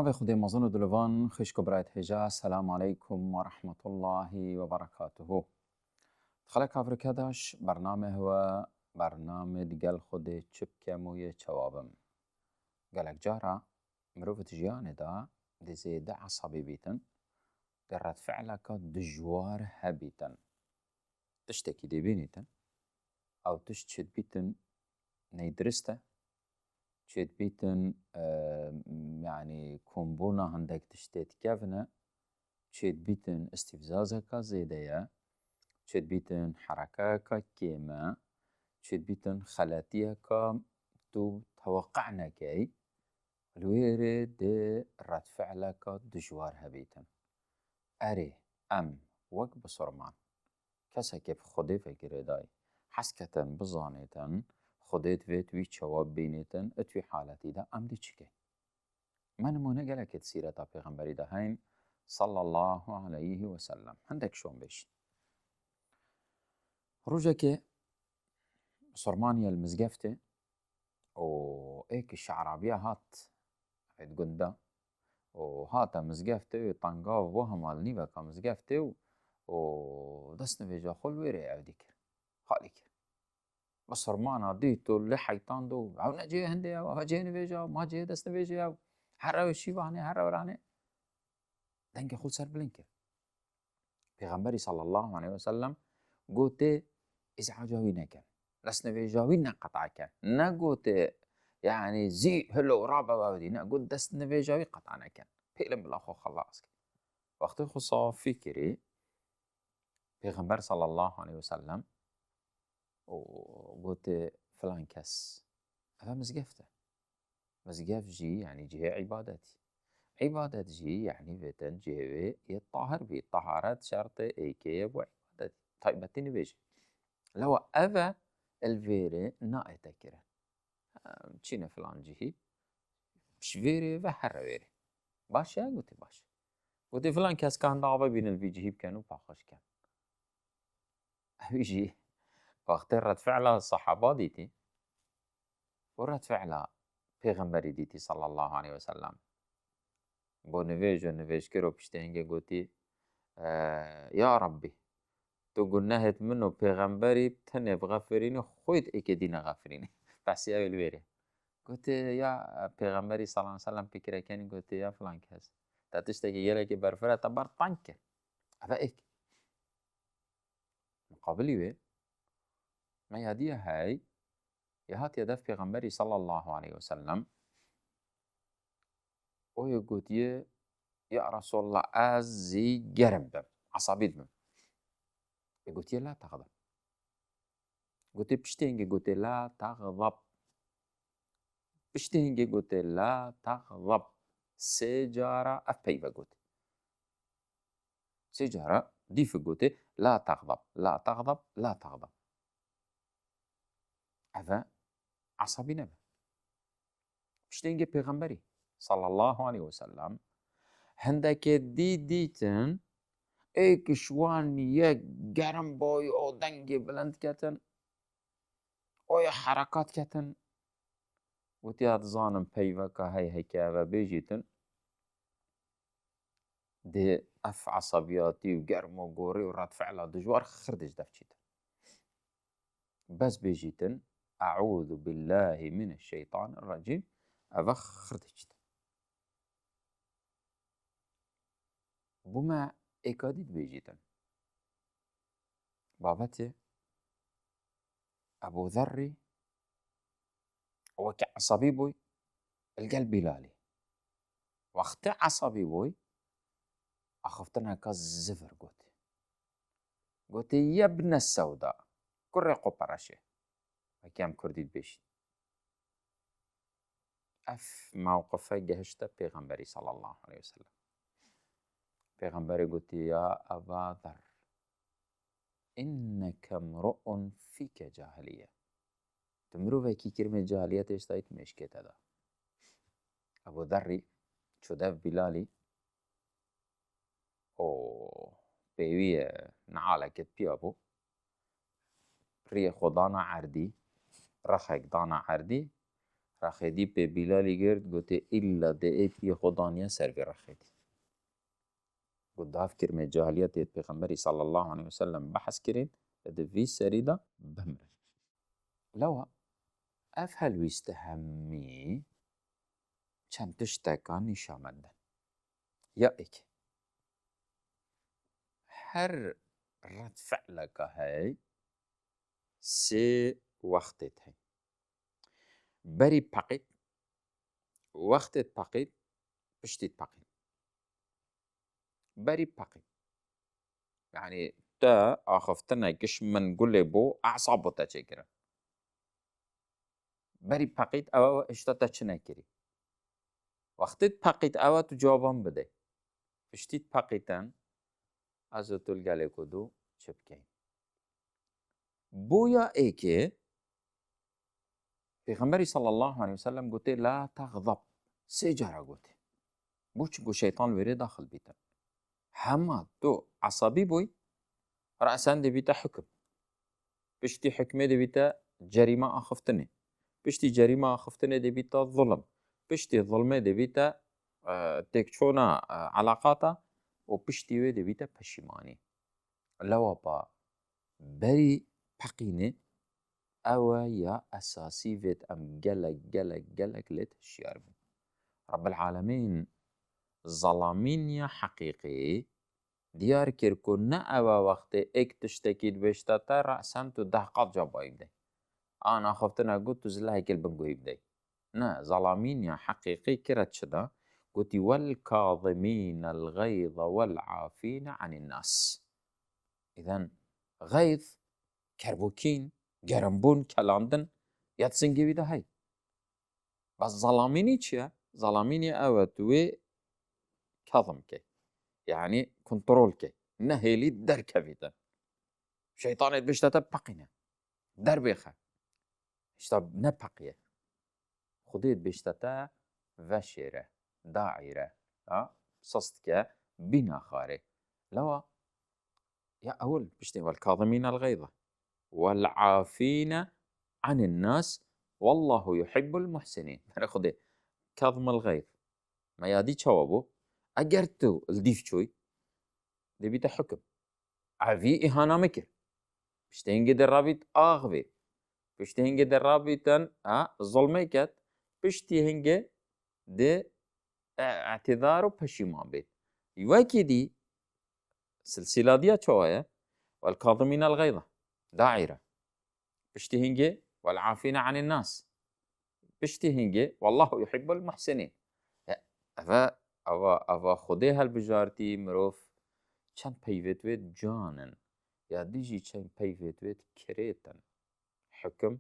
ناوی خودی مزون دلوان خشک و برایت هجا. السلام علیکم و رحمت الله و برکاته. خلق افریقا داش برنامه هو برنامه دیگل خود چپ موی چوابم. گلک جارا مروفت جیان دا دیزیده عصبی بیتن در رد فعلك دجوار هبیتن تشتکی دی بینیتن او تشتشد بیتن نیدرسته تشد بيتن يعني كومبونا عندك تشتت كافنا تشد بيتن استفزازك زيدية تشد بيتن حركاك كيما تشد بيتن خلاتيك تو توقعنا كي الويري دي رد فعلك دجوار هبيتن أري أم وك بصرمان كسا كيف خدي فكري داي حسكة بزانيتن خودت ویت وی جواب بینیتن اتوی حالتی دا ام دی چیکه من نمونه گلکت سیرتا پیغمبری دا هین صلی الله علیه و سلم هندک شون بشین روزه که صرمانيا المزقفته و ايك الشعرابية هات عيد قندا و هاتا مزقفته طنقاف وهم النيبكا مزقفته و دست نفيجا خل ويري عوديك خاليك بصرمانا ديتو اللي حيطان دو او نجي هندي او هجيني بيجا ما جي دست بيجا او حرا وشيواني حرا وراني دنگ خود سر بلنكر پیغمبری صلى الله عليه وسلم قوتي ازعاجاوي نكن لسنا بيجاوي نقطع كان نقوتي يعني زي هلو رابا باودي نقول دست نبيجاوي قطع نكن بيلم بالاخو خلاص وقت خصا فكري پیغمبر صلى الله عليه وسلم وقلت فلان كس هذا مزقفته مزقف جي يعني جهة عبادتي عبادت جي يعني بيتن جهة يطهر بي طهارات شرط ايكي ابو عبادتي طيب بتيني بيجي لو أفا الفيري نا اتكره تشينا فلان جهي مش فيري وحر فيري باشا قلت باشا قلت فلان كاس كان ضعبه بين الفيجي كانوا باخش كان يجي وقت رد فعلها الصحابة ديتي ورد فعلها پیغمبری ديتي صلى الله عليه وسلم بو نفيج كرو بشتهنجي قلتي يا ربي تو قلناهت منه پیغمبری بتنه بغفريني خويت ايكي دينا غفريني بس يا الويري قلت يا پیغمبری صلى الله عليه وسلم بكرة كاني قلت يا فلان كاس تتشتكي يلكي برفرة تبار طنكه أفا ايك مقابل يوي ما يهديها هاي يهات يدف پیغمبری صلى الله عليه وسلم ويقول يا رسول الله أزي جرم بم عصبيت بم قلت لا تغضب قلت بشتينجي قلت لا تغضب بشتينجي قلت لا تغضب سيجارة أفيفا قلت سيجارة ديف قلت لا تغضب لا تغضب لا تغضب أفا عصبي نبا بشتينجي بيغمبري صلى الله عليه وسلم هندك ديتن ايك شوان يك گرم باي او دنگي بلند كتن او حركات كتن وتيات ظانم بيوكا هاي هيكا بيجيتن دي اف عصبياتي وقرم وقوري وراد فعلا دجوار خردج دفشيتن بس بيجيتن اعوذ بالله من الشيطان الرجيم افخ خردجتن بما ايكاديت بيجيتن بابتي ابو ذري وكي عصبي بوي القلب لالي وقت عصبي بوي اخفتنا كالزفر قلت يا ابن السوداء كري قبرشه وكيام كرديت بيش اف موقفه جهشته پیغمبري صلى الله عليه وسلم پیغمبري قلت يا ابا ذر انك امرؤ فيك جاهليه تمرو وكي كلمه جاهليه اشتايت مشكته دا ابو ذري شدف بلالي او بيوي نعالكت بيابو ري خدانا عردي رخك دانا عردي رخیدی به بیلالی گرد گوته ایلا ده ای پی خودانیا سر به رخیدی. گوت داف کرمه جاهلیت پیغمبری صلی الله علیه وسلم بحث کرین ده وی سریدا بمره. لو اف هلویست همی چند تشتکان نشامندن. یا ایک هر رد فعلك هاي سي وقتت هاي بري بقيت وقتت بقيت بشتيت بقيت بري بقيت يعني تا آخفتنا كش من قولي بو أعصابه تشكرا بري بقيت أو اشتا تشنكري وقتت بقيت أو تجاوبان بده بشتيت بقيتن از تلقى لكدو شبكين بويا ايكي پیغمبری صلی الله علیه وسلم گوته لا تغضب سجارة گوته بوش گو شیطان وری داخل بیتن هما تو عصبی بوي رأسا دي بيتا حكم بشتي حكمة دي بيتا جريمة أخفتني بشتي جريمة أخفتني دي بيتا ظلم بشتي ظلمة دي بيتا تكشونا علاقاتا وبشتي وي دي بيتا بشيماني لو با بري بقيني أوا يا أساسي فيت أم جلك لت الشيار رب العالمين ظلامين يا حقيقي ديار كيركو نا أوا وقت اك تشتكيد بشتاتا رأسا تو دهقات جابايب دي أنا خفتنا قلت تزلها هيكل بنقويب دي نا ظلامين يا حقيقي كرت شدا قلت والكاظمين الغيظ والعافين عن الناس إذن غيظ كربوكين جرمبون كلاندن يتسنجي بيدا هاي بس ظلاميني چيا ظلاميني أوا توي كظم كي يعني كنترول كي نهيلي دركة فيتا شيطان بشتاتا بقينا در بيخا اشتاب نبقية خديت بشتاتا وشيرة داعرة صستك بنا خاري لو يا أول بشتي والكاظمين الغيظ والعافين عن الناس والله يحب المحسنين خديت كظم الغيظ ما يادي تشوابو أجرتو الديف شوي دي بيتا حكم عفي إهانة مكر بشتين قد الرابط آغبي بشتي قد الرابطن ظلميكت بشتي هنجي دي اعتذار وبشيمان بيت يواكي دي سلسلة دي شوية والكاظمين الغيظة داعرة بشتي هنجي والعافين عن الناس بشتي هنجي والله يحب المحسنين أفا خديها البجارتي مروف چند پیوت وید جانن یا دیجی چند پیوت وید كريتن حكم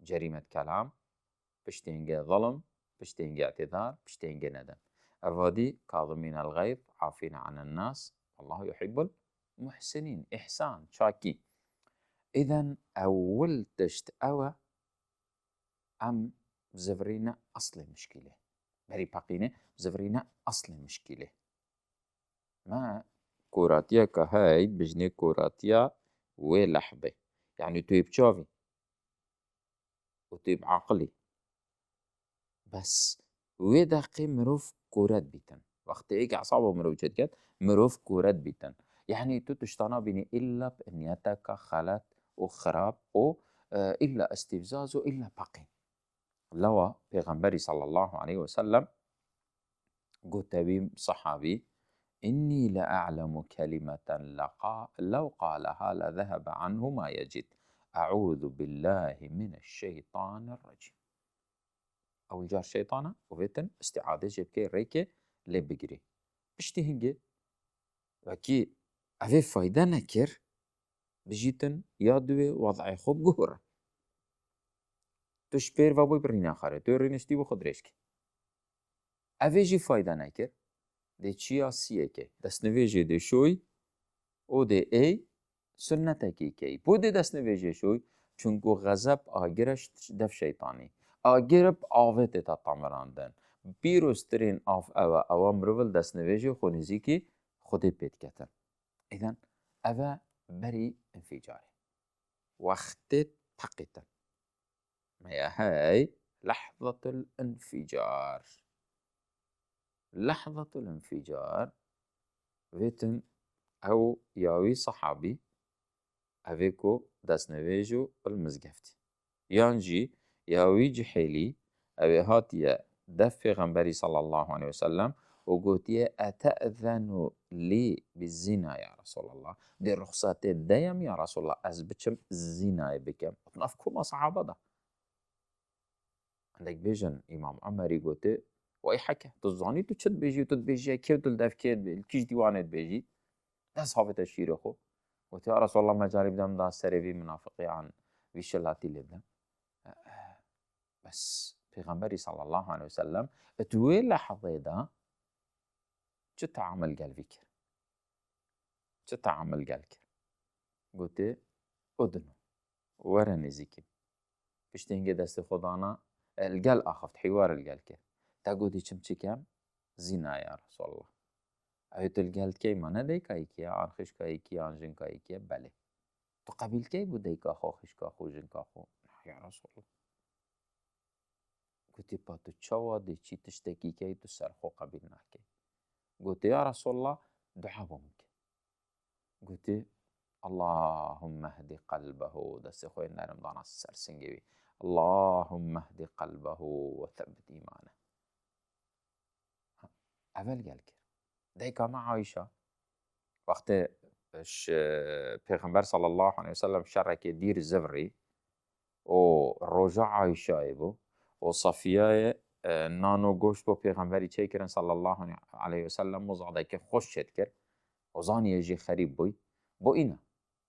جريمة كلام بشتينجا ظلم بشتينجا اعتذار بشتينجا ندم أفادي كاظمين الغيظ عافين عن الناس الله يحب المحسنين إحسان شاكي إذن أول تشت أوا أم زفرينا أصل المشكلة بري باقينا زفرينا أصل المشكلة ما كوراتيا كهاي بجني كوراتيا ولحظة يعني تيب شافي وتيب عقلي بس ودقي مروف كورات بيتن وقت ايك عصابه مروف جدكت مروف كورات بيتن يعني تو تشتانا بيني إلا بإنياتك خلات وخراب أو إلا استفزاز إلا باقي لوا پیغمبري صلى الله عليه وسلم قلت بي صحابي إني لأعلم كلمة لو قالها لذهب عنه ما يجد أعوذ بالله من الشيطان الرجيم أول جار شيطانة وفيتن استعاذة جبكي ريكي لبقري بشتي هنجي وكي أفي فايدة نكر بجيتن يادوي وضعي خوب جهورة تشبير وابوي برين آخره تو رينشتي وخد ريشكي أفي جي فايدة نكر دي چيا سيكي دست نويجي دي شوي او دي اي سنتكي كي بو دي دست نويجي شوي چونكو غضب آگرش دف شيطاني آگرب آوه تا تامراندن بیروسترین آف او مروول دست نویجی خونیزی که خودی پید کتن ایدن او بری انفجاری وقت پقیتن ما هاي لحظة الانفجار. لحظة الانفجار فيتن او ياوي صحابي افيكو داسنفيجو المزقفتي يانجي ياوي جحيلي أبي هاتيا دف غنبري صلى الله عليه وسلم وقوتي أتأذن لي بالزنا يا رسول الله، دي رخصات الديم يا رسول الله أزبتشم الزنا بكم نفكم أصحاب ده. عندك بيجن إمام عمري قوتي وأي حكي تزاني تشد بيجي تدبيجي كيف تلدف كيف الكيش ديوانت بيجي ده صحابة الشير أخو قلت يا رسول الله ما جاري بدم دا سريبي منافقي عن ويشلاتي لبدا بس پیغمبری صلی الله علیه وسلم توی لحظه دا چه تعامل قال فيك؟ چه تعامل قال كر؟ قلت أدنو ورا نزيكي بشتينجي دست خدانا القال أخفت حوار القال كر تقولي چم كم زنا يا رسول الله أهيت القال كي ما نديك أيكي عن خش كايكي عن جن كايكي بله تقبل كي بديك أخو خش كاخو جن كاخو يا رسول الله قلت باتو تشوا دي چي تشتكي كي تسرخو قبل نحكي قلت يا رسول الله دعاء بمك قلت اللهم اهدي قلبه دست خوي نرم دانا سرسنجي اللهم اهدي قلبه وثبت إيمانه أول قال كر ديكا مع عائشة وقت پیغمبر صلى الله عليه وسلم شرك دير زفري ورجع عائشة يبو وصفية نانو گوشت بو پیغمبری چه کرن صلی الله علیه وسلم مزاده که خوش شد کرد و زانی یجی خریب بوی بو اینا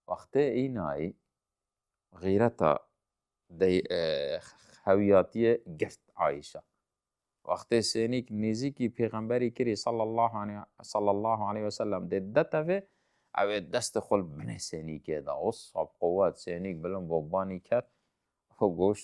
وقت اینای غیرتا دی خویاتی گفت عایشه وقت سینیک نیزی کی پیغمبری کری صلی الله علیه وسلم دتا فی او دست خل بنه سینی که دا اصحاب قوات سینیک بلن بوبانی کرد و گوشت